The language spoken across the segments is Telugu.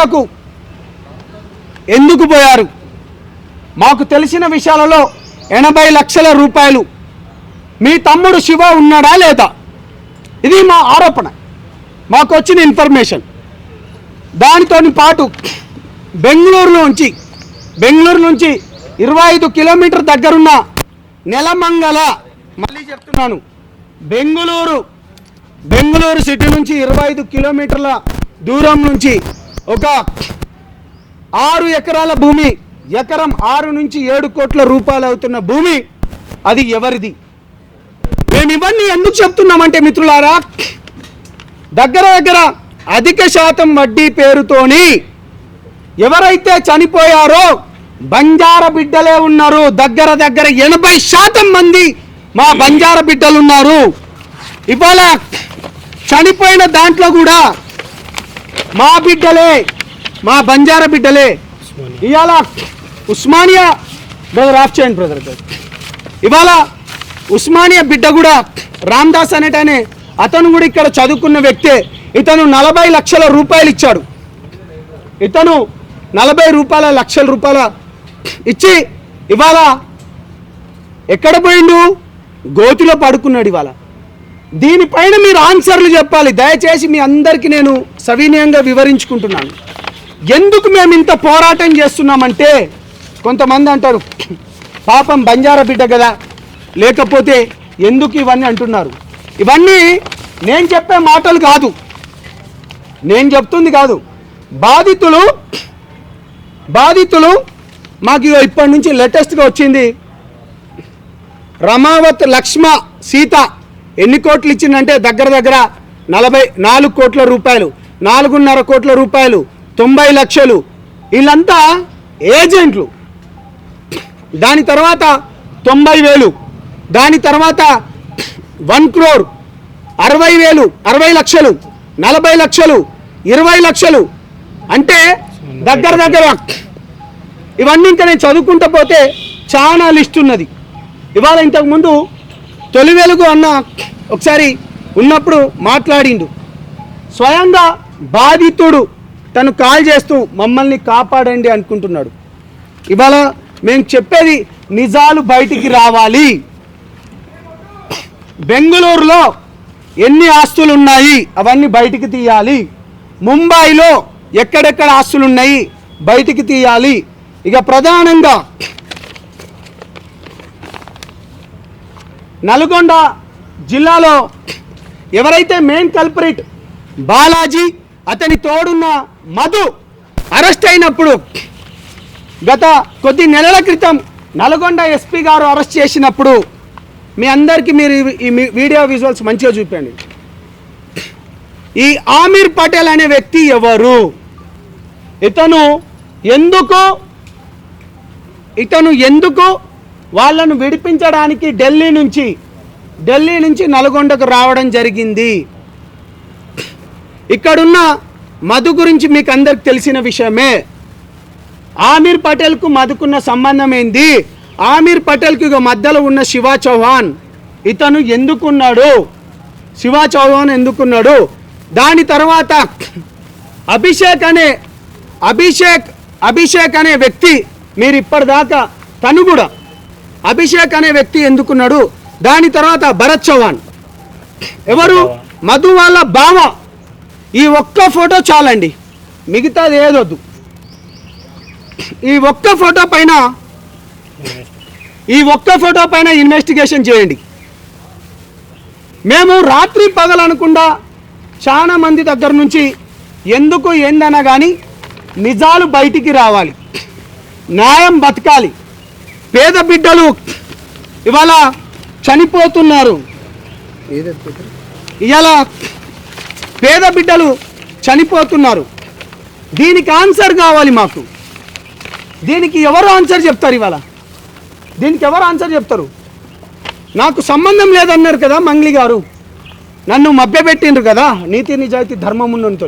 అమెరికాకు ఎందుకు పోయారు? మాకు తెలిసిన విషయాలలో 80 లక్షల రూపాయలు మీ తమ్ముడు శివ ఉన్నాడా లేదా? ఇది మా ఆరోపణ, మాకు వచ్చిన ఇన్ఫర్మేషన్. దానితో పాటు బెంగళూరు నుంచి 25 కిలోమీటర్ దగ్గరున్న నెలమంగళ, మళ్ళీ చెప్తున్నాను, బెంగళూరు సిటీ నుంచి 25 కిలోమీటర్ల దూరం నుంచి ఒక 6 ఎకరాల భూమి, ఎకరం 6 నుంచి 7 కోట్ల రూపాయలు అవుతున్న భూమి, అది ఎవరిది? మేము ఇవన్నీ ఎందుకు చెప్తున్నామంటే మిత్రులారా, దగ్గర అధిక శాతం వడ్డీ పేరుతోని ఎవరైతే చనిపోయారో బంజారా బిడ్డలే ఉన్నారు. దగ్గర 80% మంది మా బంజారా బిడ్డలు ఉన్నారు. ఇవాళ చనిపోయిన దాంట్లో కూడా మా బిడ్డలే, మా బంజారా బిడ్డలే. ఇవాళ ఉస్మానియా బ్రదర్ ఆఫ్ చేయండి బ్రదర్, ఇవాళ ఉస్మానియా బిడ్డ కూడా రామ్దాస్ అనేటనే అతను కూడా ఇక్కడ చదువుకున్న వ్యక్తే. ఇతను 40 లక్షల రూపాయలు ఇచ్చాడు. ఇతను 40 లక్షల రూపాయల ఇచ్చి ఇవాళ ఎక్కడ పోయిండు? గోతిలో పడుకున్నాడు. ఇవాళ దీనిపైన మీరు ఆన్సర్లు చెప్పాలి. దయచేసి మీ అందరికీ నేను సవినయంగా వివరించుకుంటున్నాను. ఎందుకు మేము ఇంత పోరాటం చేస్తున్నామంటే, కొంతమంది అంటారు పాపం బంజారా బిడ్డ కదా, లేకపోతే ఎందుకు ఇవన్నీ అంటున్నారు. ఇవన్నీ నేను చెప్పే మాటలు కాదు, నేను చెప్తుంది కాదు. బాధితులు మాకు ఇప్పటి నుంచి లేటెస్ట్గా వచ్చింది. రమావత్ లక్ష్మ సీత ఎన్ని కోట్లు ఇచ్చిందంటే దగ్గర 44 కోట్ల రూపాయలు, 4.5 కోట్ల రూపాయలు, 90 లక్షలు. వీళ్ళంతా ఏజెంట్లు. దాని తర్వాత 90,000, దాని తర్వాత 1 crore, 60,000, 60 లక్షలు, 40 లక్షలు, 20 లక్షలు. అంటే దగ్గర ఇవన్నీ ఇంకా నేను చదువుకుంటూ పోతే చాలా లిస్ట్ ఉన్నది. ఇవాళ ఇంతకుముందు తొలి వెలుగు అన్న ఒకసారి ఉన్నప్పుడు మాట్లాడిండు. స్వయంగా బాధితుడు తను కాల్ చేస్తూ మమ్మల్ని కాపాడండి అనుకుంటున్నాడు. ఇవాళ మేము చెప్పేది నిజాలు బయటికి రావాలి. బెంగళూరులో ఎన్ని ఆస్తులు ఉన్నాయి అవన్నీ బయటికి తీయాలి. ముంబైలో ఎక్కడెక్కడ ఆస్తులు ఉన్నాయి బయటికి తీయాలి. ఇక ప్రధానంగా నల్గొండ జిల్లాలో ఎవరైతే మెయిన్ కల్పరేట్ బాలాజీ, అతని తోడున్న మధు అరెస్ట్ అయినప్పుడు గత కొద్ది నెలల క్రితం నల్గొండ ఎస్పీ గారు అరెస్ట్ చేసినప్పుడు మీ అందరికీ మీరు ఈ వీడియో విజువల్స్ మంచిగా చూపండి. ఈ ఆమీర్ పటేల్ అనే వ్యక్తి ఎవరు? ఇతను ఎందుకు వాళ్ళను విడిపించడానికి ఢిల్లీ నుంచి నల్గొండకు రావడం జరిగింది? ఇక్కడున్న మధు గురించి మీకు అందరికి తెలిసిన విషయమే. ఆమీర్ పటేల్కు మధుకున్న సంబంధం ఏంది? ఆమీర్ పటేల్కి మధ్యలో ఉన్న శివ చౌహాన్, ఇతను ఎందుకున్నాడు? శివ చౌహాన్ ఎందుకున్నాడు? దాని తర్వాత అభిషేక్ అనే వ్యక్తి, మీరు ఇప్పటిదాకా తను కూడా అభిషేక్ అనే వ్యక్తి ఎందుకున్నాడు? దాని తర్వాత భరత్ చౌహాన్ ఎవరు? మధు వాళ్ళ బావ. ఈ ఒక్క ఫోటో చాలండి, మిగతాది ఏదొద్దు. ఈ ఒక్క ఫోటో పైన ఇన్వెస్టిగేషన్ చేయండి. మేము రాత్రి పగలనకుండా చాలా మంది దగ్గర నుంచి ఎందుకు ఏందన్నా కానీ నిజాలు బయటికి రావాలి, న్యాయం బతకాలి. పేద బిడ్డలు ఇవాళ చనిపోతున్నారు. ఇవాళ పేద బిడ్డలు చనిపోతున్నారు. దీనికి ఆన్సర్ కావాలి మాకు. దీనికి ఎవరు ఆన్సర్ చెప్తారు? ఇవాళ దీనికి ఎవరు ఆన్సర్ చెప్తారు? నాకు సంబంధం లేదన్నారు కదా మంగ్లీ గారు, నన్ను మభ్యపెట్టిండ్రు కదా నీతి నిజాయితీ ధర్మం ఉన్నతో.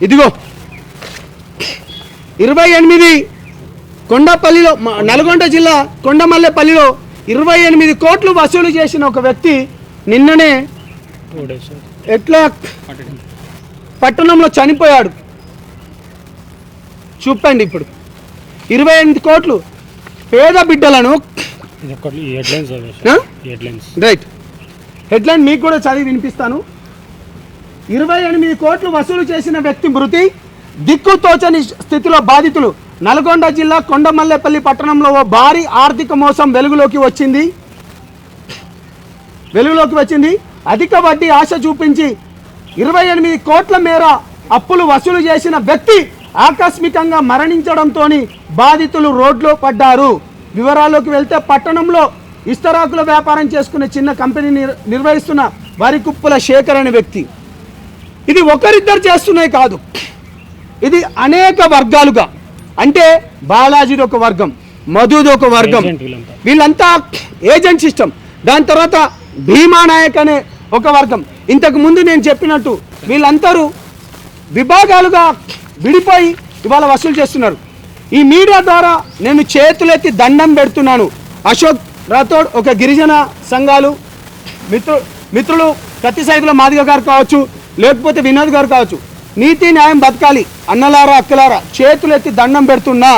ఇదిగో 28 కొండపల్లిలో, నల్గొండ జిల్లా కొండమల్లెపల్లిలో 28 కోట్లు వసూలు చేసిన ఒక వ్యక్తి నిన్ననే ఎట్లా పట్టణంలో చనిపోయాడు. చూపండి ఇప్పుడు 28 కోట్లు పేద బిడ్డలను. రైట్, హెడ్లైన్ మీకు కూడా చదివి వినిపిస్తాను. 28 కోట్లు వసూలు చేసిన వ్యక్తి మృతి, దిక్కుతోచని స్థితిలో బాధితులు. నల్గొండ జిల్లా కొండమల్లేపల్లి పట్టణంలో ఓ భారీ ఆర్థిక మోసం వెలుగులోకి వచ్చింది. అధిక వడ్డీ ఆశ చూపించి 28 కోట్ల మేర అప్పులు వసూలు చేసిన వ్యక్తి ఆకస్మికంగా మరణించడంతో బాధితులు రోడ్లో పడ్డారు. వివరాల్లోకి వెళ్తే పట్టణంలో ఇస్తరాకుల వ్యాపారం చేసుకునే చిన్న కంపెనీ నిర్వహిస్తున్న వరికుప్పుల శేఖర్ అనే వ్యక్తి. ఇది ఒకరిద్దరు చేస్తున్నాయి కాదు, ఇది అనేక వర్గాలుగా, అంటే బాలాజీది ఒక వర్గం, మధుది ఒక వర్గం, వీళ్ళంతా ఏజెంట్ సిస్టమ్. దాని తర్వాత భీమా నాయక్ అనే ఒక వర్గం. ఇంతకు ముందు నేను చెప్పినట్టు వీళ్ళందరూ విభాగాలుగా విడిపోయి ఇవాళ వసూలు చేస్తున్నారు. ఈ మీడియా ద్వారా నేను చేతులెత్తి దండం పెడుతున్నాను. అశోక్ రాథోడ్, ఒక గిరిజన సంఘాలు మిత్రులు కత్తి సైదుల మాదిగ గారు కావచ్చు, లేకపోతే వినోద్ గారు కావచ్చు, నీతి న్యాయం బతకాలి అన్నలారా అక్కలారా చేతులెత్తి దండం పెడుతున్నా.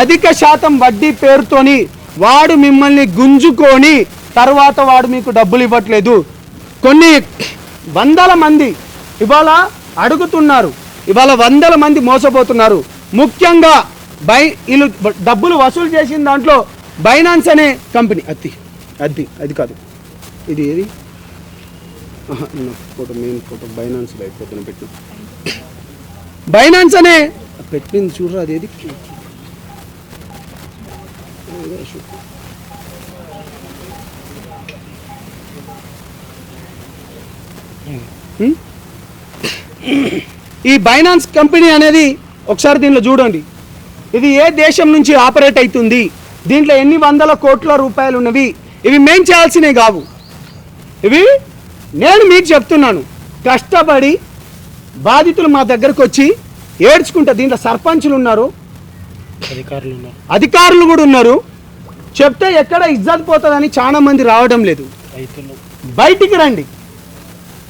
అధిక శాతం వడ్డీ పేరుతోని వాడు మిమ్మల్ని గుంజుకొని తర్వాత వాడు మీకు డబ్బులు ఇవ్వట్లేదు. కొన్ని వందల మంది ఇవాళ అడుగుతున్నారు, ఇవాళ వందల మంది మోసపోతున్నారు. ముఖ్యంగా వీళ్ళు డబ్బులు వసూలు చేసిన దాంట్లో బైనాన్స్ అనే కంపెనీ, అది కాదు, ఇది ఏది ఫోటో, మెయిన్ ఫోటో బైనాన్స్ పొద్దున పెట్టిన బైనాన్స్ అనే పెట్టింది చూడరా, అది ఏది ఈ బైనాన్స్ కంపెనీ అనేది ఒకసారి దీనిలో చూడండి. ఇది ఏ దేశం నుంచి ఆపరేట్ అవుతుంది, దీంట్లో ఎన్ని వందల కోట్ల రూపాయలు ఉన్నవి. ఇవి మేం చేయాల్సినవి కావు, ఇవి నేను మీకు చెప్తున్నాను. కష్టపడి బాధితులు మా దగ్గరకు వచ్చి ఏడ్చుకుంటా. దీంట్లో సర్పంచులు ఉన్నారు, అధికారులు కూడా ఉన్నారు. చెప్తే ఎక్కడ ఇజ్జత్ పోతుందని చాలా మంది రావడం లేదు. బయటికి రండి.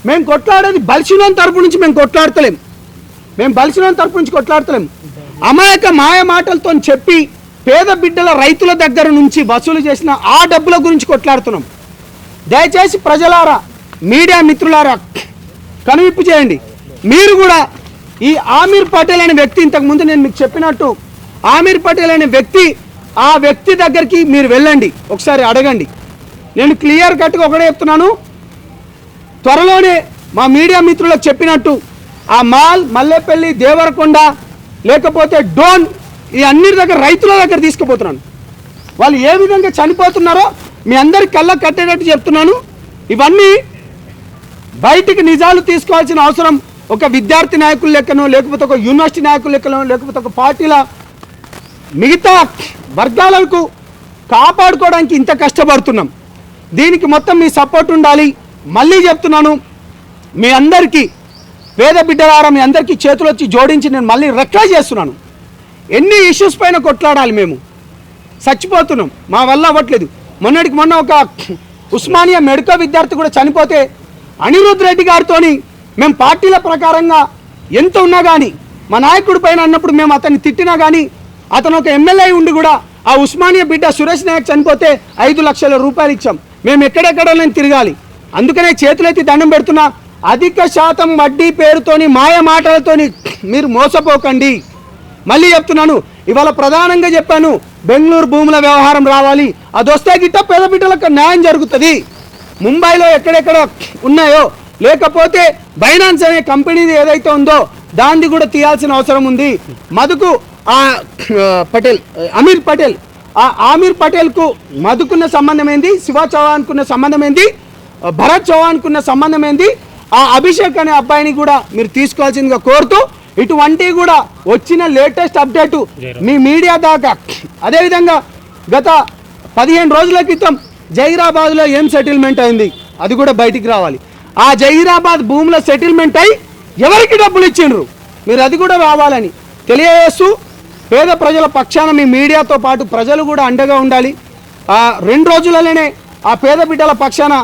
మేము కొట్లాడేది బలిసినోని తరపు నుంచి మేము కొట్లాడతలేం. అమాయక మాయ మాటలతో చెప్పి పేద బిడ్డల రైతుల దగ్గర నుంచి వసూలు చేసిన ఆ డబ్బుల గురించి కొట్లాడుతున్నాం. దయచేసి ప్రజలారా, మీడియా మిత్రులారా కనువిప్పు చేయండి. మీరు కూడా ఈ ఆమీర్ పటేల్ అనే వ్యక్తి, ఇంతకుముందు నేను మీకు చెప్పినట్టు ఆమీర్ పటేల్ అనే వ్యక్తి, ఆ వ్యక్తి దగ్గరికి మీరు వెళ్ళండి, ఒకసారి అడగండి. నేను క్లియర్ కట్గా ఒకటే చెప్తున్నాను, త్వరలోనే మా మీడియా మిత్రులకు చెప్పినట్టు ఆ మాల్, మల్లేపల్లి, దేవరకొండ, లేకపోతే డోన్, ఈ అన్ని దగ్గర రైతుల దగ్గర తీసుకుపోతున్నాను. వాళ్ళు ఏ విధంగా చనిపోతున్నారో మీ అందరి కళ్ళకు కట్టేటట్టు చెప్తున్నాను. ఇవన్నీ బయటికి నిజాలు తీసుకోవాల్సిన అవసరం ఒక విద్యార్థి నాయకుల లెక్కనో, లేకపోతే ఒక యూనివర్సిటీ నాయకుల లెక్కనో, లేకపోతే ఒక పార్టీల మిగతా వర్గాలకు కాపాడుకోవడానికి ఇంత కష్టపడుతున్నాం. దీనికి మొత్తం మీ సపోర్ట్ ఉండాలి. మళ్ళీ చెప్తున్నాను, మీ అందరికీ పేద బిడ్డలారా, మీ అందరికీ చేతులు వచ్చి జోడించి నేను మళ్ళీ రిక్వెస్ట్ చేస్తున్నాను. ఎన్ని ఇష్యూస్ పైన కొట్లాడాలి, మేము చచ్చిపోతున్నాం, మా వల్ల అవ్వట్లేదు. మొన్నటికి మొన్న ఒక ఉస్మానియా మెడికల్ విద్యార్థి కూడా చనిపోతే అనిరుద్ రెడ్డి గారితో మేము పార్టీల ప్రకారంగా ఎంత ఉన్నా కానీ, మా నాయకుడి పైన అన్నప్పుడు మేము అతన్ని తిట్టినా కానీ, అతను ఒక ఎమ్మెల్యే ఉండి కూడా ఆ ఉస్మానియా బిడ్డ సురేష్ నాయక్ చనిపోతే 5 లక్షల రూపాయలు ఇచ్చాం. మేము ఎక్కడెక్కడ తిరగాలి. అందుకనే చేతులెత్తి దండం పెడుతున్నా. అధిక శాతం వడ్డీ పేరుతోని మాయ మాటలతోని మీరు మోసపోకండి. మళ్ళీ చెప్తున్నాను, ఇవాళ ప్రధానంగా చెప్పాను, బెంగళూరు భూముల వ్యవహారం రావాలి. అది వస్తే గిట్ట పేద బిడ్డలకు న్యాయం జరుగుతుంది. ముంబైలో ఎక్కడెక్కడ ఉన్నాయో, లేకపోతే బైనాన్స్ అనే కంపెనీది ఏదైతే ఉందో దాన్ని కూడా తీయాల్సిన అవసరం ఉంది. మధుకు అమీర్ పటేల్, ఆ ఆమీర్ పటేల్కు మధుకున్న సంబంధం ఏంది, శివ చౌహాన్కున్న సంబంధం ఏంది, భరత్ చౌహాన్కున్న సంబంధం ఏంది, ఆ అభిషేక్ అనే అబ్బాయిని కూడా మీరు తీసుకోవాల్సిందిగా కోరుతూ, ఇటువంటివి కూడా వచ్చిన లేటెస్ట్ అప్డేటు మీ మీడియా దాకా. అదేవిధంగా గత 15 రోజుల క్రితం జహీరాబాద్లో ఏం సెటిల్మెంట్ అయింది అది కూడా బయటికి రావాలి. ఆ జహీరాబాద్ భూముల సెటిల్మెంట్ అయి ఎవరికి డబ్బులు ఇచ్చిండ్రు మీరు అది కూడా రావాలని తెలియజేస్తూ, పేద ప్రజల పక్షాన మీ మీడియాతో పాటు ప్రజలు కూడా అండగా ఉండాలి. 2 రోజులలోనే ఆ పేద బిడ్డల పక్షాన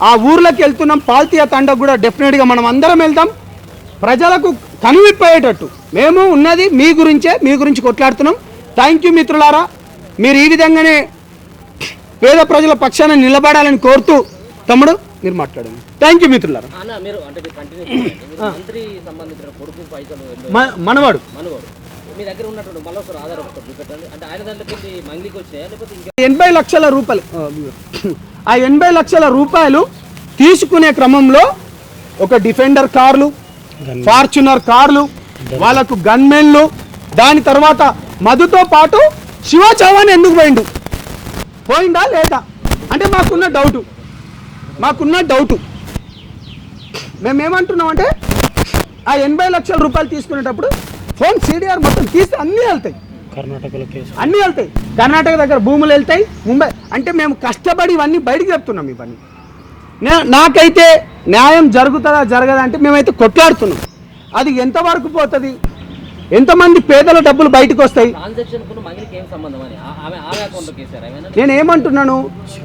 ఆ ఊర్లోకి వెళ్తున్నాం. పాల్తీయ తండకు కూడా డెఫినెట్గా మనం అందరం వెళ్తాం. ప్రజలకు కనువిప్పయ్యేటట్టు మేము ఉన్నది మీ గురించి కొట్లాడుతున్నాం. థ్యాంక్ యూ మిత్రులారా, మీరు ఈ విధంగానే పేద ప్రజల పక్షాన నిలబడాలని కోరుతూ తమ్ముడు మీరు మాట్లాడండి. థ్యాంక్ యూ మిత్రులారా. మనవాడు మీ దగ్గర ఉన్నటువంటి మళ్ళీ ఆధార్ ఒకటి చూపెట్టండి. అంటే ఆయన దాంట్లోకి మంగ్లీకి వచ్చినాయా లేకపోతే ఇంకా 80 లక్షల రూపాయలు, ఆ 80 లక్షల రూపాయలు తీసుకునే క్రమంలో ఒక డిఫెండర్ కార్లు, ఫార్చునర్ కార్లు, వాళ్ళకు గన్మెన్లు, దాని తర్వాత మధుతో పాటు శివ చౌహాన్ ఎందుకు పోయిందా లేదా అంటే మాకున్న డౌటు. మేమేమంటున్నామంటే ఆ 80 లక్షల రూపాయలు తీసుకునేటప్పుడు ఫోన్ CDR మొత్తం తీస్తే అన్నీ వెళ్తాయి, కర్ణాటక దగ్గర భూములు వెళ్తాయి, ముంబై. అంటే మేము కష్టపడి ఇవన్నీ బయటికి చెప్తున్నాం. ఇవన్నీ నాకైతే న్యాయం జరుగుతుందా జరగదా అంటే మేమైతే కొట్లాడుతున్నాం. అది ఎంతవరకు పోతుంది, ఎంతమంది పేదల డబ్బులు బయటకు వస్తాయి. నేను ఏమంటున్నాను,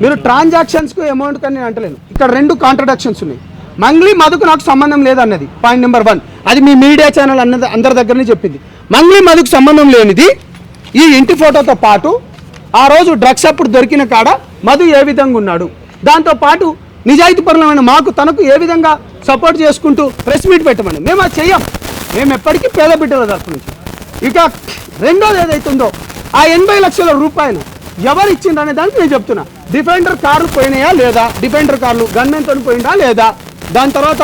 మీరు ట్రాన్సాక్షన్స్కు అమౌంట్ కానీ నేను అంటలేను. ఇక్కడ 2 కాంట్రడిక్షన్స్ ఉన్నాయి. మంగ్లీ మధుకు నాకు సంబంధం లేదన్నది పాయింట్ నెంబర్ 1. అది మీ మీడియా ఛానల్ అన్నది అందరి దగ్గరనే చెప్పింది. మంగ్లీ మధుకు సంబంధం లేనిది ఈ ఇంటి ఫోటోతో పాటు ఆ రోజు డ్రగ్స్ అప్పుడు దొరికిన కాడ మధు ఏ విధంగా ఉన్నాడు, దాంతోపాటు నిజాయితీపరమైన మాకు తనకు ఏ విధంగా సపోర్ట్ చేసుకుంటూ ప్రెస్ మీట్ పెట్టమని మేము అది చెయ్యం. మేము ఎప్పటికీ పేద బిడ్డల తరపు నుంచి. ఇక రెండోది ఏదైతుందో ఆ 80 లక్షల రూపాయలు ఎవరు ఇచ్చిండ్రనే దానికి నేను చెప్తున్నా. డిఫెండర్ కార్లు పోయినాయా లేదా, డిఫెండర్ కార్లు గన్మెన్తో పోయిందా లేదా, దాని తర్వాత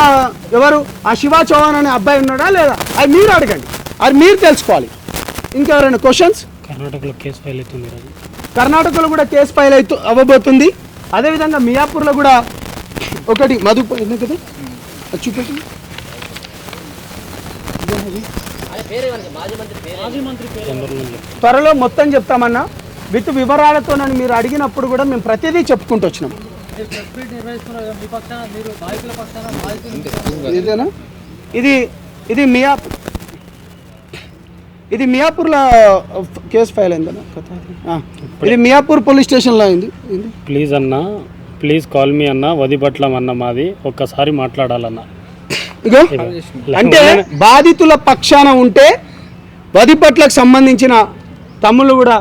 ఎవరు ఆ శివ చౌహాన్ అనే అబ్బాయి ఉన్నాడా లేదా, అది మీరు అడగండి, అది మీరు తెలుసుకోవాలి. ఇంకెవరైనా క్వశ్చన్స్? కర్ణాటకలో కేసు ఫైల్ అవుతుంది, కర్ణాటకలో కూడా కేసు ఫైల్ అవ్వబోతుంది. అదేవిధంగా మియాపూర్లో కూడా ఒకటి మధు కదా చూపెట్టి త్వరలో మొత్తం చెప్తామన్నా విత్ వివరాలతో నన్ను మీరు అడిగినప్పుడు కూడా మేము ప్రతిదీ చెప్పుకుంటూ వచ్చినాం. ఇదేనా ఇది మియాపూర్లో కేసు ఫైల్ అయిందన్నా. ఇది మియాపూర్ పోలీస్ స్టేషన్లో అయింది. ప్లీజ్ కాల్ మీ అన్న, వదిపట్లం అన్న మాది, ఒక్కసారి మాట్లాడాలన్నా. ఇగో అంటే బాధితుల పక్షాన ఉంటే వదిపట్లకు సంబంధించిన తమ్ముళ్ళు కూడా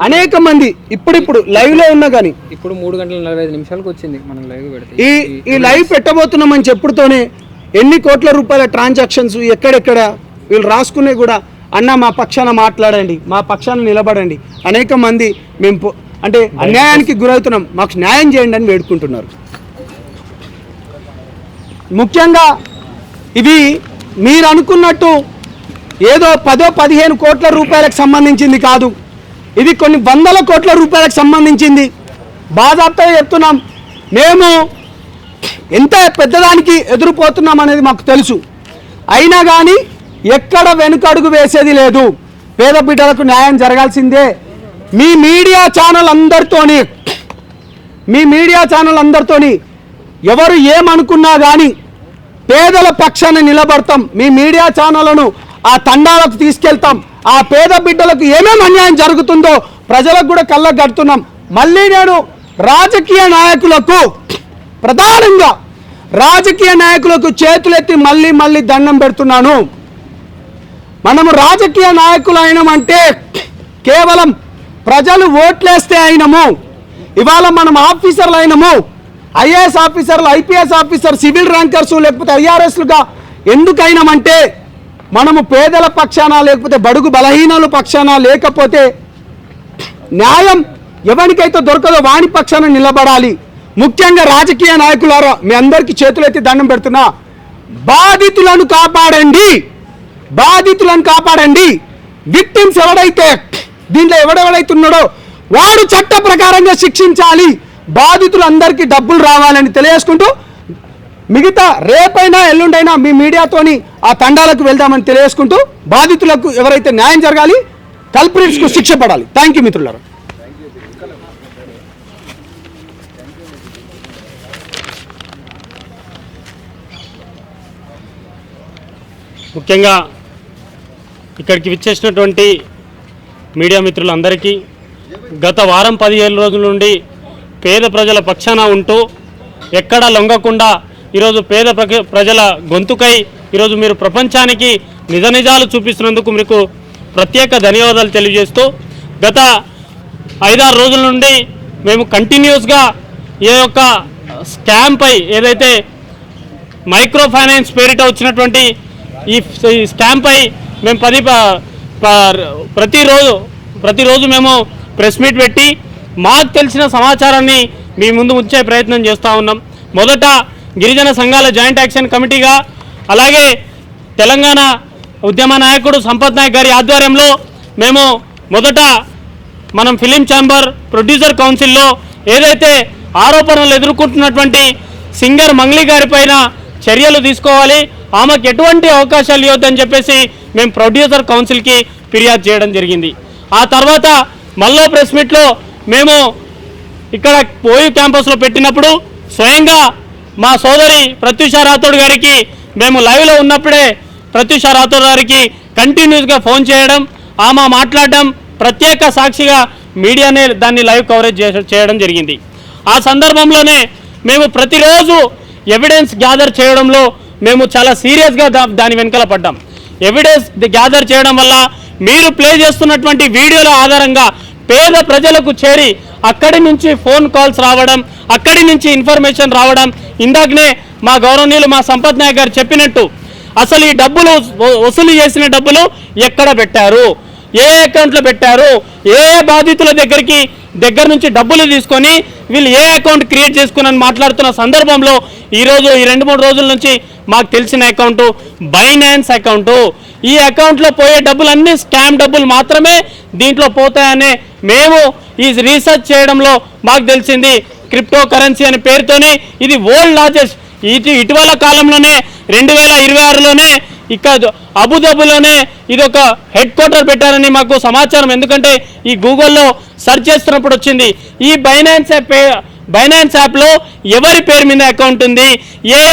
అనేక మంది ఇప్పుడు లైవ్ లో ఉన్నా కానీ ఇప్పుడు 3:45 వచ్చింది మనం లైవ్ పెడితే ఈ లైవ్ పెట్టబోతున్నామని చెప్పుడుతోనే ఎన్ని కోట్ల రూపాయల ట్రాన్సాక్షన్స్ ఎక్కడెక్కడ వీళ్ళు రాసుకునే కూడా అన్న మా పక్షాన మాట్లాడండి, మా పక్షాన నిలబడండి. అనేక మంది మేము అంటే అన్యాయానికి గురవుతున్నాం, మాకు న్యాయం చేయండి అని వేడుకుంటున్నారు. ముఖ్యంగా ఇవి మీరు అనుకున్నట్టు ఏదో 10-15 కోట్ల రూపాయలకు సంబంధించింది కాదు, ఇది కొన్ని వందల కోట్ల రూపాయలకు సంబంధించింది. బాధాప్తంగా చెప్తున్నాం, మేము ఎంత పెద్దదానికి ఎదురుపోతున్నాం అనేది మాకు తెలుసు. అయినా కానీ ఎక్కడ వెనుకడుగు వేసేది లేదు. పేద బిడ్డలకు న్యాయం జరగాల్సిందే. మీ మీడియా ఛానల్ అందరితోని ఎవరు ఏమనుకున్నా కానీ పేదల పక్షాన నిలబడతాం. మీ మీడియా ఛానళ్లను ఆ తండాలకు తీసుకెళ్తాం. ఆ పేద బిడ్డలకు ఏమేమి అన్యాయం జరుగుతుందో ప్రజలకు కూడా కళ్ళకు కడుతున్నాం. మళ్ళీ నేను రాజకీయ నాయకులకు చేతులెత్తి మళ్ళీ దండం పెడుతున్నాను. మనము రాజకీయ నాయకులు అయినామంటే కేవలం ప్రజలు ఓట్లేస్తే అయినము. ఇవాళ మనం ఆఫీసర్లు అయినము, ఐఏఎస్ ఆఫీసర్లు, IPS ఆఫీసర్, సివిల్ ర్యాంకర్స్ లేకపోతే IRSలుగా ఎందుకు అయినామంటే మనము పేదల పక్షాన లేకపోతే బడుగు బలహీనల పక్షాన లేకపోతే న్యాయం ఎవరికైతే దొరకదో వాణి పక్షాన నిలబడాలి. ముఖ్యంగా రాజకీయ నాయకులారా మీ అందరికీ చేతులెత్తి దండం పెడుతున్నా, బాధితులను కాపాడండి. విక్టిమ్స్ దీంట్లో ఎవడెవడైతే ఉన్నాడో వాడు చట్ట ప్రకారంగా శిక్షించాలి. బాధితులందరికీ డబ్బులు రావాలని తెలియజేసుకుంటూ మిగతా రేపైనా ఎల్లుండైనా మీ మీడియాతోని ఆ తండాలకు వెళ్దామని తెలియజేసుకుంటూ బాధితులకు ఎవరైతే న్యాయం జరగాలి, కల్ప్రిట్స్కు శిక్ష పడాలి. థ్యాంక్ యూ మిత్రులారా. ముఖ్యంగా ఇక్కడికి విచ్చేసినటువంటి మీడియా మిత్రులందరికీ గత వారం 15 రోజుల నుండి పేద ప్రజల పక్షాన ఉంటూ ఎక్కడా లొంగకుండా ఈరోజు పేద ప్రజల గొంతుకై ఈరోజు మీరు ప్రపంచానికి నిజ నిజాలు చూపిస్తున్నందుకు మీకు ప్రత్యేక ధన్యవాదాలు తెలియజేస్తూ గత 5-6 రోజుల నుండి మేము కంటిన్యూస్గా ఈ యొక్క స్కామ్పై ఏదైతే మైక్రో ఫైనాన్స్ పేరిట వచ్చినటువంటి ఈ స్కామ్పై మేము ప్రతిరోజు మేము ప్రెస్ మీట్ పెట్టి మాకు తెలిసిన సమాచారాన్ని మీ ముందు ఉంచే ప్రయత్నం చేస్తూ ఉన్నాం. మొదట గిరిజన సంఘాల జాయింట్ యాక్షన్ కమిటీగా, అలాగే తెలంగాణ ఉద్యమ నాయకుడు సంపత్ నాయక్ గారి ఆధ్వర్యంలో మేము మొదట మనం ఫిలిం ఛాంబర్ ప్రొడ్యూసర్ కౌన్సిల్లో ఏదైతే ఆరోపణలు ఎదుర్కొంటున్నటువంటి సింగర్ మంగ్లీ గారి పైన చర్యలు తీసుకోవాలి, ఆమెకు ఎటువంటి అవకాశాలు ఇవ్వద్దని చెప్పేసి మేము ప్రొడ్యూసర్ కౌన్సిల్కి ఫిర్యాదు చేయడం జరిగింది. ఆ తర్వాత మళ్ళీ ప్రెస్ మీట్లో మేము ఇక్కడ ఓయూ క్యాంపస్లో పెట్టినప్పుడు స్వయంగా మా సోదరి ప్రత్యూష రాథోడ్ గారికి మేము లైవ్లో ఉన్నప్పుడే ప్రత్యూష రాథోడ్ గారికి కంటిన్యూస్గా ఫోన్ చేయడం, ఆమె మాట్లాడడం, ప్రత్యేక సాక్షిగా మీడియానే దాన్ని లైవ్ కవరేజ్ చేయడం జరిగింది. ఆ సందర్భంలోనే మేము ప్రతిరోజు ఎవిడెన్స్ గ్యాదర్ చేయడంలో మేము చాలా సీరియస్గా దాని వెనకాల పడ్డాం. ఎవిడెన్స్ గ్యాదర్ చేయడం వల్ల మీరు ప్లే చేస్తున్నటువంటి వీడియోల ఆధారంగా పేద ప్రజలకు చేరి అక్కడి నుంచి ఫోన్ కాల్స్ రావడం, అక్కడి నుంచి ఇన్ఫర్మేషన్ రావడం, ఇందాకనే మా గౌరవనీయులు మా సంపత్ నాయక్ గారు చెప్పినట్టు అసలు ఈ డబ్బులు వసూలు చేసిన డబ్బులు ఎక్కడ పెట్టారు, ఏ అకౌంట్లో పెట్టారు, ఏ బాధితుల దగ్గర నుంచి డబ్బులు తీసుకొని వీళ్ళు ఏ అకౌంట్ క్రియేట్ చేసుకుని మాట్లాడుతున్న సందర్భంలో ఈరోజు ఈ 2-3 రోజుల నుంచి మాకు తెలిసిన అకౌంటు బైనాన్స్ అకౌంటు. ఈ అకౌంట్లో పోయే డబ్బులు అన్నీ స్కామ్ డబ్బులు మాత్రమే దీంట్లో పోతాయనే మేము ఈ రీసెర్చ్ చేయడంలో మాకు తెలిసింది. క్రిప్టో కరెన్సీ అనే పేరుతోని ఇది వరల్డ్ లార్జెస్ట్, ఇటీవల కాలంలోనే 2026లోనే ఇక్కడ అబుదాబిలోనే ఇది ఒక హెడ్ క్వార్టర్ పెట్టారని మాకు సమాచారం. ఎందుకంటే ఈ గూగుల్లో సెర్చ్ చేస్తున్నప్పుడు వచ్చింది. ఈ బైనాన్స్ యాప్లో ఎవరి పేరు మీద అకౌంట్ ఉంది, ఏ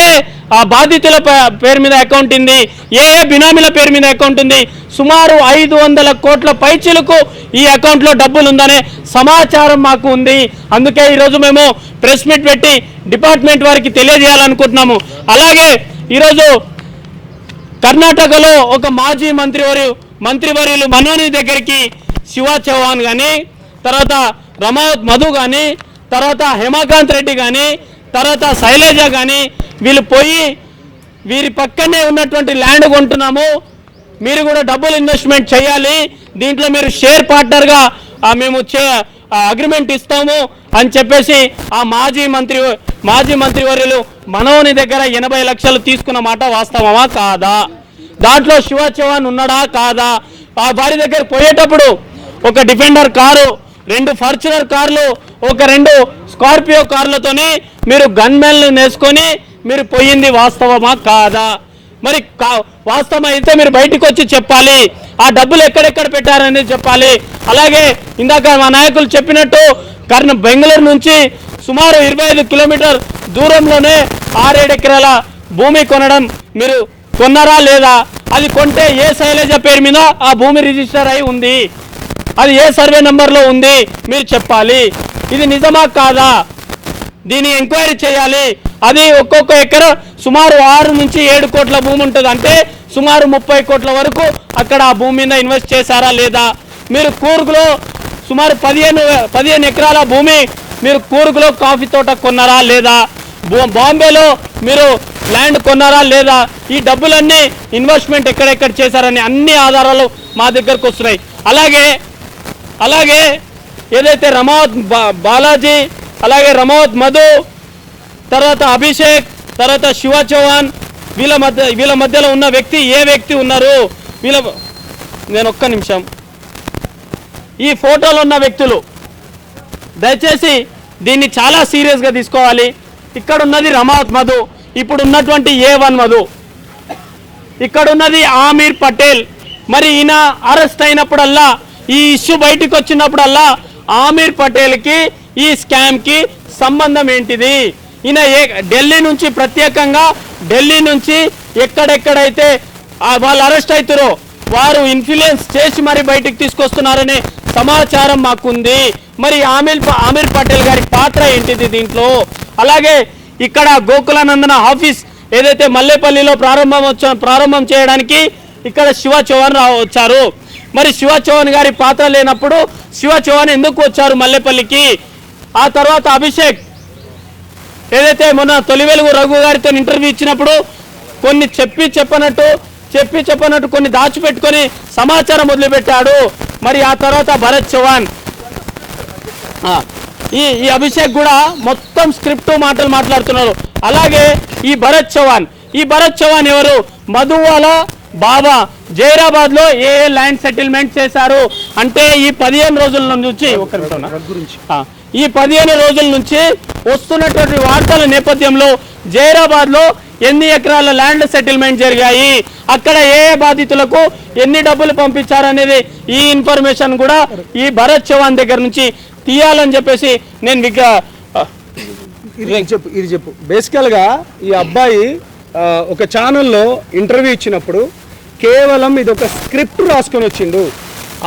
ఆ బాధితుల పేరు మీద అకౌంట్ ఉంది, ఏ బినామీల పేరు మీద అకౌంట్ ఉంది, సుమారు 500 కోట్ల పైచిలకు ఈ అకౌంట్లో డబ్బులు ఉందనే సమాచారం మాకు ఉంది. అందుకే ఈరోజు మేము ప్రెస్ మీట్ పెట్టి డిపార్ట్మెంట్ వారికి తెలియజేయాలనుకుంటున్నాము. అలాగే ఈరోజు కర్ణాటకలో ఒక మాజీ మంత్రివర్యులు మనోని దగ్గరికి శివ చౌహాన్ కానీ, తర్వాత రమావత్ మధు కానీ, తర్వాత హేమకాంత్ రెడ్డి కానీ, తర్వాత శైలజ కానీ వీళ్ళు పోయి వీరి పక్కనే ఉన్నటువంటి ల్యాండ్ కొంటున్నాము, మీరు కూడా డబ్బులు ఇన్వెస్ట్మెంట్ చేయాలి, దీంట్లో మీరు షేర్ పార్ట్నర్గా మేము అగ్రిమెంట్ ఇస్తాము అని చెప్పేసి ఆ మాజీ మంత్రివర్యులు మనోని దగ్గర 80 లక్షలు తీసుకున్న మాట వాస్తవమా కాదా? దాంట్లో శివ చౌహాన్ ఉన్నాడా కాదా? ఆ వారి దగ్గర పోయేటప్పుడు ఒక డిఫెండర్ కారు, 2 ఫార్చునర్ కార్లు, ఒక 2 స్కార్పియో కార్లతోని మీరు గన్మెన్లు నేసుకొని మీరు పోయింది వాస్తవమా కాదా? మరి వాస్తవం అయితే మీరు బయటకు వచ్చి చెప్పాలి, ఆ డబ్బులు ఎక్కడెక్కడ పెట్టారని చెప్పాలి. అలాగే ఇందాక మా నాయకులు చెప్పినట్టు బెంగళూరు నుంచి సుమారు 25 కిలోమీటర్ దూరంలోనే 6-7 ఎకరాల భూమి కొనడం మీరు కొన్నారా లేదా? అది కొంటే ఏ శైలజ పేరు మీద ఆ భూమి రిజిస్టర్ అయి ఉంది, అది ఏ సర్వే నెంబర్లో ఉంది మీరు చెప్పాలి. ఇది నిజమా కాదా? దీన్ని ఎంక్వైరీ చేయాలి. అది ఒక్కొక్క ఎకరా సుమారు 6 నుంచి 7 కోట్ల భూమి ఉంటుంది, అంటే సుమారు 30 కోట్ల వరకు అక్కడ ఆ భూమి మీద ఇన్వెస్ట్ చేశారా లేదా? మీరు కూర్గ్లో సుమారు 15 ఎకరాల భూమి మీరు కూర్గ్లో కాఫీ తోట కొన్నారా లేదా? బాంబేలో మీరు ల్యాండ్ కొన్నారా లేదా? ఈ డబ్బులన్నీ ఇన్వెస్ట్మెంట్ ఎక్కడెక్కడ చేశారని అన్ని ఆధారాలు మా దగ్గరకు వస్తున్నాయి. అలాగే ఏదైతే రమావత్ బాలాజీ, అలాగే రమావత్ మధు, తర్వాత అభిషేక్, తర్వాత శివ చౌహాన్ వీళ్ళ మధ్యలో ఉన్న వ్యక్తి ఏ వ్యక్తి ఉన్నారు? నేను ఒక్క నిమిషం, ఈ ఫోటోలో ఉన్న వ్యక్తులు దయచేసి దీన్ని చాలా సీరియస్గా తీసుకోవాలి. ఇక్కడ ఉన్నది రమావత్ మధు, ఇప్పుడు ఉన్నటువంటి A1 మధు, ఇక్కడ ఉన్నది ఆమీర్ పటేల్. మరి ఈయన అరెస్ట్ అయినప్పుడల్లా, ఈ ఇష్యూ బయటకు వచ్చినప్పుడల్లా ఆమీర్ పటేల్కి ఈ స్కామ్కి సంబంధం ఏంటిది? ఈయన ఢిల్లీ నుంచి ప్రత్యేకంగా ఢిల్లీ నుంచి ఎక్కడెక్కడైతే వాళ్ళు అరెస్ట్ అవుతారో వారు ఇన్ఫ్లుయెన్స్ చేసి మరి బయటికి తీసుకొస్తున్నారనే సమాచారం మాకుంది. మరి ఆమీర్ పటేల్ గారి పాత్ర ఏంటిది దీంట్లో? అలాగే ఇక్కడ గోకులానందన ఆఫీస్ ఏదైతే మల్లేపల్లిలో ప్రారంభం చేయడానికి ఇక్కడ శివ చౌహాన్ వచ్చారు. మరి శివ చౌహాన్ గారి పాత్ర లేనప్పుడు శివ చౌహాన్ ఎందుకు వచ్చారు మల్లేపల్లికి? ఆ తర్వాత అభిషేక్ ఏదైతే మొన్న తొలి వెలుగు రఘు గారితో ఇంటర్వ్యూ ఇచ్చినప్పుడు కొన్ని చెప్పి చెప్పనట్టు కొన్ని దాచిపెట్టుకొని సమాచారం వదిలిపెట్టాడు. మరి ఆ తర్వాత భరత్ చౌహాన్, ఈ అభిషేక్ కూడా మొత్తం స్క్రిప్ట్ మాటలు మాట్లాడుతున్నారు. అలాగే ఈ భరత్ చౌహాన్ ఎవరు? మధువాల బాబా జైరాబాద్ లో ఏ ల్యాండ్ సెటిల్మెంట్ చేశారు అంటే ఈ 15 రోజుల నుంచి ఈ 15 రోజుల నుంచి వస్తున్నటువంటి వార్తల నేపథ్యంలో జైరాబాద్ లో ఎన్ని ఎకరాల ల్యాండ్ సెటిల్మెంట్ జరిగాయి, అక్కడ ఏ బాధితులకు ఎన్ని డబ్బులు పంపించారు అనేది ఈ ఇన్ఫర్మేషన్ కూడా ఈ భరత్ చౌహాన్ దగ్గర నుంచి తీయాలని చెప్పేసి నేను ఇది చెప్పు. బేసికల్గా ఈ అబ్బాయి ఒక ఛానల్లో ఇంటర్వ్యూ ఇచ్చినప్పుడు కేవలం ఇది ఒక స్క్రిప్ట్ రాసుకొని వచ్చిండు.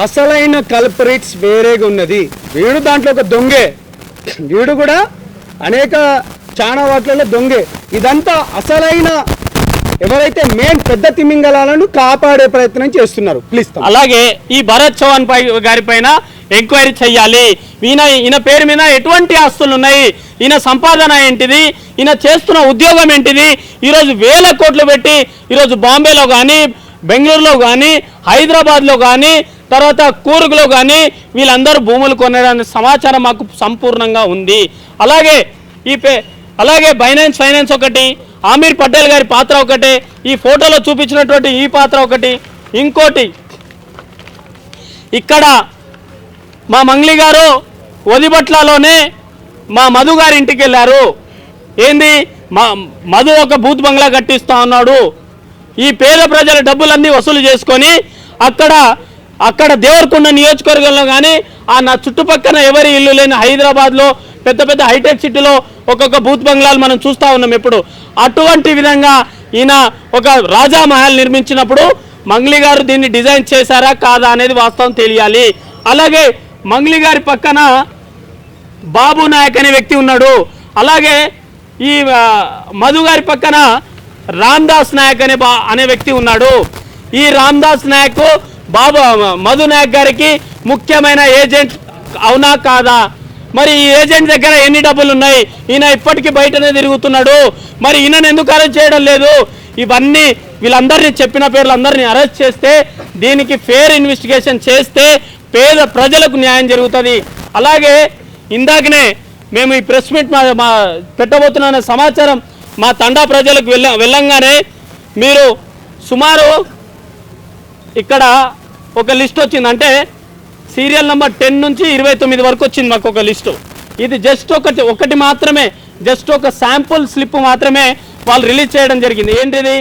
అసలైన కల్పరేట్స్ వేరేగా ఉన్నది. వీడు దాంట్లో ఒక దొంగే, వీడు కూడా అనేక చాలా వాటిలలో దొంగే. ఇదంతా అసలైన ఎవరైతే మెయిన్ పెద్ద తిమింగలాలను కాపాడే ప్రయత్నం చేస్తున్నారు. ప్లీజ్. అలాగే ఈ భరత్ చౌహాన్ గారి పైన ఎంక్వైరీ చెయ్యాలి. ఈయన పేరు మీద ఎటువంటి ఆస్తులు ఉన్నాయి, ఈయన సంపాదన ఏంటిది, ఈయన చేస్తున్న ఉద్యోగం ఏంటిది, ఈరోజు వేల కోట్లు పెట్టి ఈరోజు బాంబేలో కానీ బెంగళూరులో కానీ హైదరాబాద్లో కానీ తర్వాత కూర్గ్లో కానీ వీళ్ళందరూ భూములు కొనడానికి సమాచారం మాకు సంపూర్ణంగా ఉంది. అలాగే బైనాన్స్ ఫైనాన్స్ ఒకటి, ఆమీర్ పటేల్ గారి పాత్ర ఒకటే, ఈ ఫోటోలో చూపించినటువంటి ఈ పాత్ర ఒకటి. ఇంకోటి ఇక్కడ మా మంగ్లీ గారు వదిబట్లలోనే మా మధు గారి ఇంటికి వెళ్ళారు. ఏంది మధు ఒక బూత్ బంగ్లా కట్టిస్తా ఉన్నాడు. ఈ పేద ప్రజల డబ్బులన్నీ వసూలు చేసుకొని అక్కడ దేవరకొండ నియోజకవర్గంలో కానీ నా చుట్టుపక్కల ఎవరి ఇల్లు లేని హైదరాబాద్లో పెద్ద పెద్ద హైటెక్ సిటీలో ఒక్కొక్క బూత్ బంగ్లాలు మనం చూస్తూ ఉన్నాం. ఇప్పుడు అటువంటి విధంగా ఈయన ఒక రాజా మహల్ నిర్మించినప్పుడు మంగ్లీ గారు దీన్ని డిజైన్ చేశారా కాదా అనేది వాస్తవం తెలియాలి. అలాగే మంగ్లీ గారి పక్కన బాబు నాయక్ అనే వ్యక్తి ఉన్నాడు. అలాగే ఈ మధు గారి పక్కన రామ్దాస్ నాయక్ అనే వ్యక్తి ఉన్నాడు. ఈ రామ్దాస్ నాయక్ మధు నాయక్ గారికి ముఖ్యమైన ఏజెంట్ అవునా కాదా? మరి ఈ ఏజెంట్ దగ్గర ఎన్ని డబ్బులు ఉన్నాయి? ఈయన ఇప్పటికీ బయటనే తిరుగుతున్నాడు. మరి ఈయనను ఎందుకు అరెస్ట్ చేయడం లేదు? ఇవన్నీ వీళ్ళందరినీ చెప్పిన పేర్లందరినీ అరెస్ట్ చేస్తే దీనికి ఫేర్ ఇన్వెస్టిగేషన్ చేస్తే పేద ప్రజలకు న్యాయం జరుగుతుంది. అలాగే ఇందాకనే మేము ఈ ప్రెస్ మీట్ పెట్టబోతున్న సమాచారం మా తండా ప్రజలకు వెళ్ళంగానే మీరు సుమారు ఇక్కడ ఒక లిస్ట్ వచ్చింది. అంటే సీరియల్ నెంబర్ 10 నుంచి 29 వరకు వచ్చింది మాకు ఒక లిస్టు. ఇది జస్ట్ ఒకటి మాత్రమే, జస్ట్ ఒక శాంపుల్ స్లిప్ మాత్రమే వాళ్ళు రిలీజ్ చేయడం జరిగింది. ఏంటిది?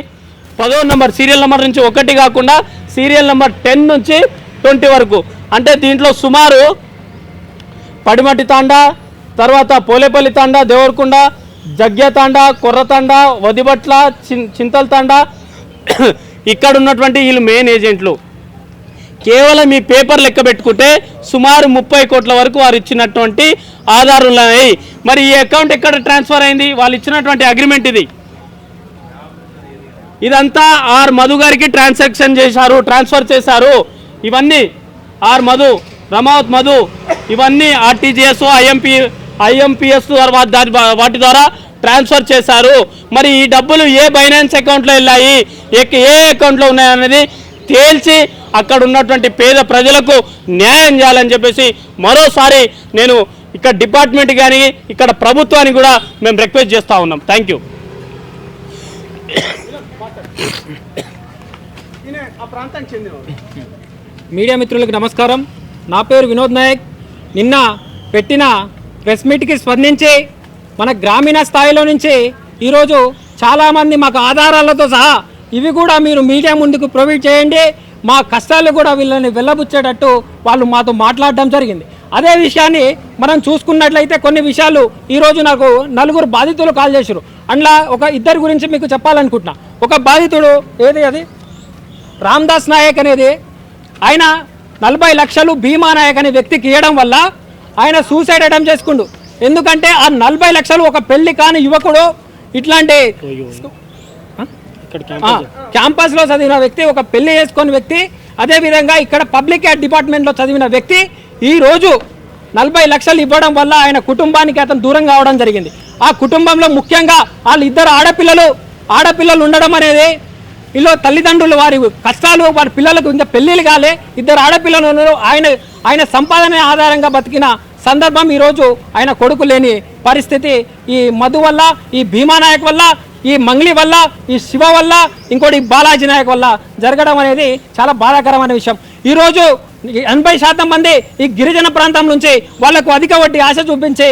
10వ నెంబర్ సీరియల్ నెంబర్ నుంచి 1 కాకుండా సీరియల్ నెంబర్ 10 నుంచి 20 వరకు. అంటే దీంట్లో సుమారు పడిమట్టి తాండా, తర్వాత పోలేపల్లి తాండా, దేవరకొండ, జగ్య తాండా, కొర్ర తాండా, వదిబట్ల, చింతల తాండా ఇక్కడ ఉన్నటువంటి వీళ్ళు మెయిన్ ఏజెంట్లు. కేవలం ఈ పేపర్ లెక్క పెట్టుకుంటే సుమారు 30 కోట్ల వరకు వారు ఇచ్చినటువంటి ఆధారాలు ఉన్నాయి. మరి ఈ అకౌంట్ ఎక్కడ ట్రాన్స్ఫర్ అయింది? వాళ్ళు ఇచ్చినటువంటి అగ్రిమెంట్ ఇది. ఇదంతా మధు గారికి ట్రాన్స్ఫర్ చేశారు. ఇవన్నీ మధు, రమావత్ మధు, ఇవన్నీ ఆర్టీజీఎస్, ఐఎంపిఎస్ వాటి ద్వారా ట్రాన్స్ఫర్ చేశారు. మరి ఈ డబ్బులు ఏ బైనాన్స్ అకౌంట్లో వెళ్ళాయి, ఏ అకౌంట్లో ఉన్నాయనేది తేల్చి అక్కడ ఉన్నటువంటి పేద ప్రజలకు న్యాయం చేయాలని చెప్పేసి మరోసారి నేను ఇక్కడ డిపార్ట్మెంట్ కానీ ఇక్కడ ప్రభుత్వానికి కూడా మేము రిక్వెస్ట్ చేస్తూ ఉన్నాం. Thank you. మీడియా మిత్రులకు నమస్కారం. నా పేరు వినోద్ నాయక్. నిన్న పెట్టిన ప్రెస్ మీట్కి స్పందించి మన గ్రామీణ స్థాయిలో నుంచి ఈరోజు చాలామంది మాకు ఆధారాలతో సహా ఇవి కూడా మీరు మీడియా ముందుకు ప్రొవైడ్ చేయండి, మా కష్టాలు కూడా వీళ్ళని వెళ్ళబుచ్చేటట్టు వాళ్ళు మాతో మాట్లాడడం జరిగింది. అదే విషయాన్ని మనం చూసుకున్నట్లయితే కొన్ని విషయాలు ఈరోజు నాకు 4 బాధితులు కాల్ చేశారు. అందులో ఒక 2 గురించి మీకు చెప్పాలనుకుంటున్నా. ఒక బాధితుడు అది రామ్దాస్ నాయక్ అనేది, ఆయన 40 లక్షలు భీమా నాయక్ అనే వ్యక్తికి ఇవ్వడం వల్ల ఆయన సూసైడ్ అటెంప్ట్ చేసుకుండు. ఎందుకంటే ఆ 40 లక్షలు ఒక పెళ్లి కాని యువకుడు ఇట్లాంటి క్యాంపస్లో చదివిన వ్యక్తి, ఒక పెళ్లి చేసుకున్న వ్యక్తి, అదేవిధంగా ఇక్కడ పబ్లిక్ హెల్త్ డిపార్ట్మెంట్లో చదివిన వ్యక్తి ఈరోజు 40 లక్షలు ఇవ్వడం వల్ల ఆయన కుటుంబానికి అతను దూరం కావడం జరిగింది. ఆ కుటుంబంలో ముఖ్యంగా వాళ్ళు ఇద్దరు ఆడపిల్లలు ఉండడం అనేది ఇలా తల్లిదండ్రులు వారి కష్టాలు, వారి పిల్లలకు ఇంకా పెళ్ళిళ్ళు కాలే, ఇద్దరు ఆడపిల్లలు ఉన్నారు. ఆయన సంపాదన ఆధారంగా బతికిన సందర్భం ఈరోజు ఆయన కొడుకు లేని పరిస్థితి ఈ మధు వల్ల, ఈ భీమానాయక్ వల్ల, ఈ మంగ్లీ వల్ల, ఈ శివ వల్ల, ఇంకోటి బాలాజీ నాయక్ వల్ల జరగడం అనేది చాలా బాధాకరమైన విషయం. ఈరోజు 80% మంది ఈ గిరిజన ప్రాంతం నుంచి వాళ్లకు అధిక వడ్డీ ఆశ చూపించి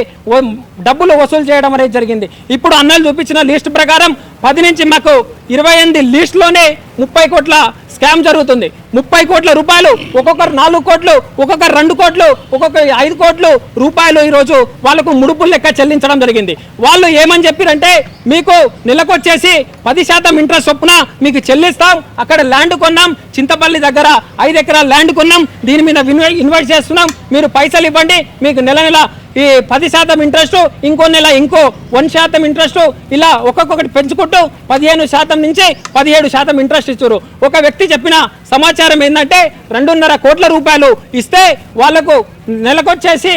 డబ్బులు వసూలు చేయడం అనేది జరిగింది. ఇప్పుడు అన్నలు చూపించిన లిస్ట్ ప్రకారం 10 నుంచి మాకు 28 లిస్టులోనే 30 కోట్ల స్కామ్ జరుగుతుంది. 30 కోట్ల రూపాయలు, ఒక్కొక్కరు 4 కోట్లు, ఒక్కొక్కరు 2 కోట్లు, ఒక్కొక్కరు 5 కోట్లు రూపాయలు ఈరోజు వాళ్ళకు ముడుపులు లెక్క చెల్లించడం జరిగింది. వాళ్ళు ఏమని చెప్పారంటే, మీకు నెలకొచ్చేసి 10% ఇంట్రెస్ట్ చొప్పున మీకు చెల్లిస్తాం, అక్కడ ల్యాండ్ కొన్నాం, చింతపల్లి దగ్గర 5 ఎకరాల ల్యాండ్ కొన్నాం, దీని మీద ఇన్వెస్ట్ చేస్తున్నాం, మీరు పైసలు ఇవ్వండి, మీకు నెల ఈ 10% ఇంట్రెస్ట్, ఇంకో నెల ఇంకో 1% ఇంట్రెస్ట్, ఇలా ఒక్కొక్కటి పెంచుకుంటూ 15% నుంచి 17% ఇంట్రెస్ట్ ఇచ్చారు. ఒక వ్యక్తి చెప్పిన సమాచారం ఏంటంటే 2.5 కోట్ల రూపాయలు ఇస్తే వాళ్లకు నెలకొచ్చేసి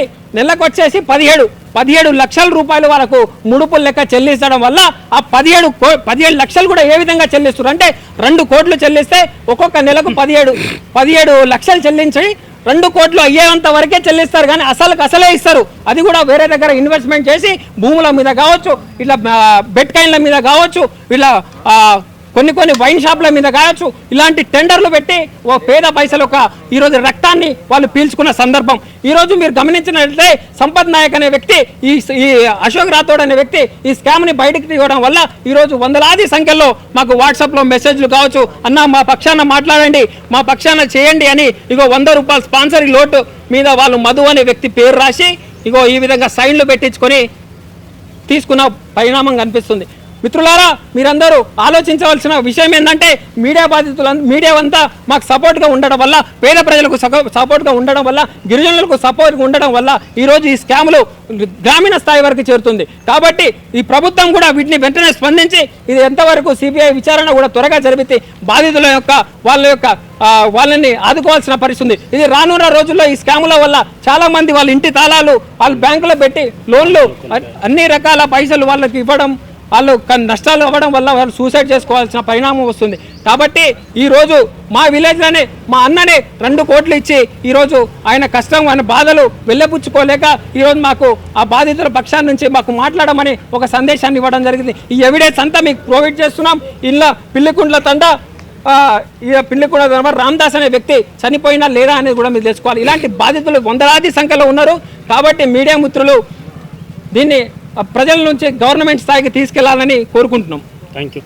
17 లక్షల రూపాయలు వాళ్ళకు ముడుపులు లెక్క చెల్లించడం వల్ల ఆ 17 లక్షలు కూడా ఏ విధంగా చెల్లిస్తారు అంటే 2 కోట్లు చెల్లిస్తే ఒక్కొక్క నెలకు 17 లక్షలు చెల్లించి 2 కోట్లు అయ్యేంత వరకే చెల్లిస్తారు, కానీ అసలే ఇస్తారు. అది కూడా వేరే దగ్గర ఇన్వెస్ట్మెంట్ చేసి భూముల మీద కావచ్చు, ఇట్లా బెట్ కాయిన్ల మీద కావచ్చు, ఇలా కొన్ని వైన్ షాప్ల మీద కావచ్చు, ఇలాంటి టెండర్లు పెట్టి ఓ పేద పైసలు ఈరోజు రక్తాన్ని వాళ్ళు పీల్చుకున్న సందర్భం. ఈరోజు మీరు గమనించినట్లయితే సంపత్ నాయక్ అనే వ్యక్తి, ఈ అశోక్ రాథోడ్ అనే వ్యక్తి ఈ స్కామ్ని బయటకు తీయడం వల్ల ఈరోజు వందలాది సంఖ్యలో మాకు వాట్సాప్లో మెసేజ్లు కావచ్చు, అన్న మా పక్షాన మాట్లాడండి, మా పక్షాన చేయండి అని ఇగో 100 రూపాయలు స్పాన్సర్ లోటు మీద వాళ్ళు మధు అనే వ్యక్తి పేరు రాసి ఇగో ఈ విధంగా సైన్లు పెట్టించుకొని తీసుకున్న పరిణామం కనిపిస్తుంది. మిత్రులారా, మీరందరూ ఆలోచించవలసిన విషయం ఏంటంటే మీడియా అంతా మాకు సపోర్ట్గా ఉండడం వల్ల, పేద ప్రజలకు సపోర్ట్గా ఉండడం వల్ల, గిరిజనులకు సపోర్ట్గా ఉండడం వల్ల ఈరోజు ఈ స్కాములు గ్రామీణ స్థాయి వరకు చేరుతుంది. కాబట్టి ఈ ప్రభుత్వం కూడా వీటిని వెంటనే స్పందించి ఇది ఎంతవరకు సిబిఐ విచారణ కూడా త్వరగా జరిపితే బాధితుల యొక్క వాళ్ళని ఆదుకోవాల్సిన పరిస్థితి. ఇది రానున్న రోజుల్లో ఈ స్కాముల వల్ల చాలా మంది వాళ్ళ ఇంటి తాళాలు వాళ్ళు బ్యాంకులో పెట్టి లోన్లు అన్ని రకాల పైసలు వాళ్ళకి ఇవ్వడం, వాళ్ళు నష్టాలు అవ్వడం వల్ల వాళ్ళు సూసైడ్ చేసుకోవాల్సిన పరిణామం వస్తుంది. కాబట్టి ఈరోజు మా విలేజ్లోనే మా అన్ననే 2 కోట్లు ఇచ్చి ఈరోజు ఆయన కష్టం, ఆయన బాధలు వెళ్ళపుచ్చుకోలేక ఈరోజు మాకు ఆ బాధితుల పక్షాల నుంచి మాకు మాట్లాడమని ఒక సందేశాన్ని ఇవ్వడం జరిగింది. ఈ ఎవిడెన్స్ అంతా మీకు ప్రొవైడ్ చేస్తున్నాం. ఇలా పిల్లికుండ్ల తండ రామ్దాస్ అనే వ్యక్తి చనిపోయినా లేదా అనేది కూడా మీరు తెలుసుకోవాలి. ఇలాంటి బాధితులు వందలాది సంఖ్యలో ఉన్నారు. కాబట్టి మీడియా మిత్రులు దీన్ని ప్రజల నుంచి గవర్నమెంట్ స్థాయికి తీసుకెళ్లాలని కోరుకుంటున్నాం. Thank you.